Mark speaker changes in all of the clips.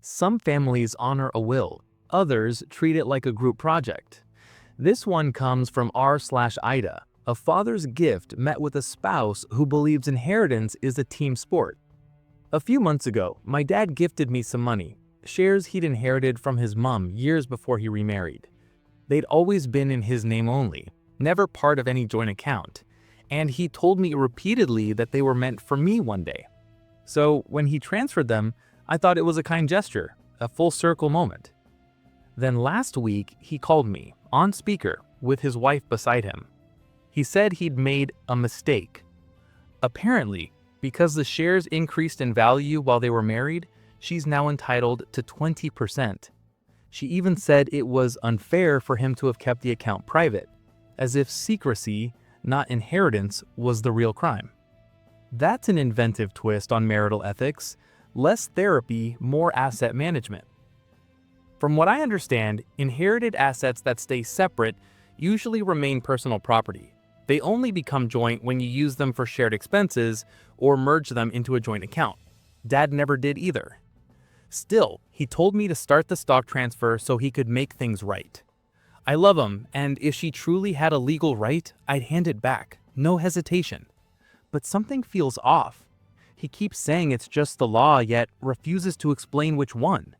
Speaker 1: Some families honor a will, others treat it like a group project. This one comes from r/AITA, a father's gift met with a spouse who believes inheritance is a team sport. A few months ago, my dad gifted me some money, shares he'd inherited from his mom years before he remarried. They'd always been in his name only, never part of any joint account, and he told me repeatedly that they were meant for me one day. So when he transferred them, I thought it was a kind gesture, a full circle moment. Then last week, he called me, on speaker, with his wife beside him. He said he'd made a mistake. Apparently, because the shares increased in value while they were married, she's now entitled to 20%. She even said it was unfair for him to have kept the account private, as if secrecy, not inheritance, was the real crime. That's an inventive twist on marital ethics. Less therapy, more asset management. From what I understand, inherited assets that stay separate usually remain personal property. They only become joint when you use them for shared expenses or merge them into a joint account. Dad never did either. Still, he told me to start the stock transfer so he could make things right. I love him, and if she truly had a legal right, I'd hand it back, no hesitation. But something feels off. He keeps saying it's just the law, yet refuses to explain which one.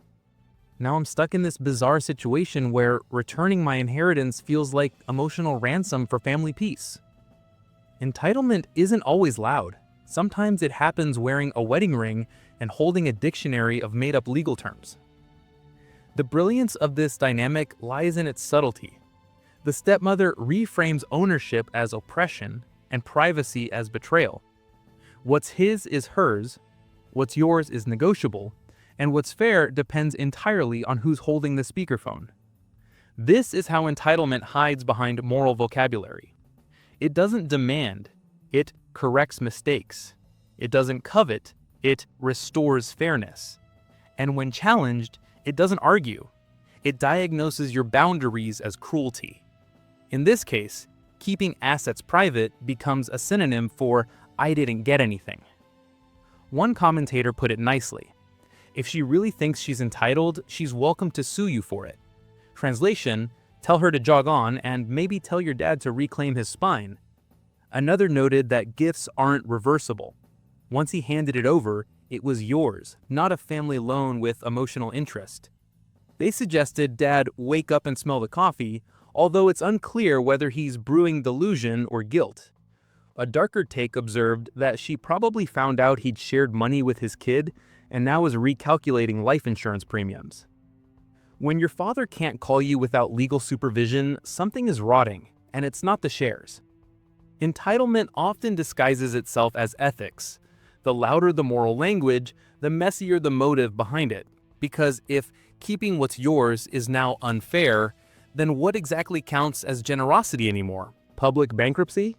Speaker 1: Now I'm stuck in this bizarre situation where returning my inheritance feels like emotional ransom for family peace. Entitlement isn't always loud. Sometimes it happens wearing a wedding ring and holding a dictionary of made-up legal terms. The brilliance of this dynamic lies in its subtlety. The stepmother reframes ownership as oppression and privacy as betrayal. What's his is hers, what's yours is negotiable, and what's fair depends entirely on who's holding the speakerphone. This is how entitlement hides behind moral vocabulary. It doesn't demand, it corrects mistakes. It doesn't covet, it restores fairness. And when challenged, it doesn't argue. It diagnoses your boundaries as cruelty. In this case, keeping assets private becomes a synonym for I didn't get anything. One commentator put it nicely. If she really thinks she's entitled, she's welcome to sue you for it. Translation, tell her to jog on and maybe tell your dad to reclaim his spine. Another noted that gifts aren't reversible. Once he handed it over, it was yours, not a family loan with emotional interest. They suggested Dad wake up and smell the coffee, although it's unclear whether he's brewing delusion or guilt. A darker take observed that she probably found out he'd shared money with his kid and now is recalculating life insurance premiums. When your father can't call you without legal supervision, something is rotting, and it's not the shares. Entitlement often disguises itself as ethics. The louder the moral language, the messier the motive behind it. Because if keeping what's yours is now unfair, then what exactly counts as generosity anymore? Public bankruptcy?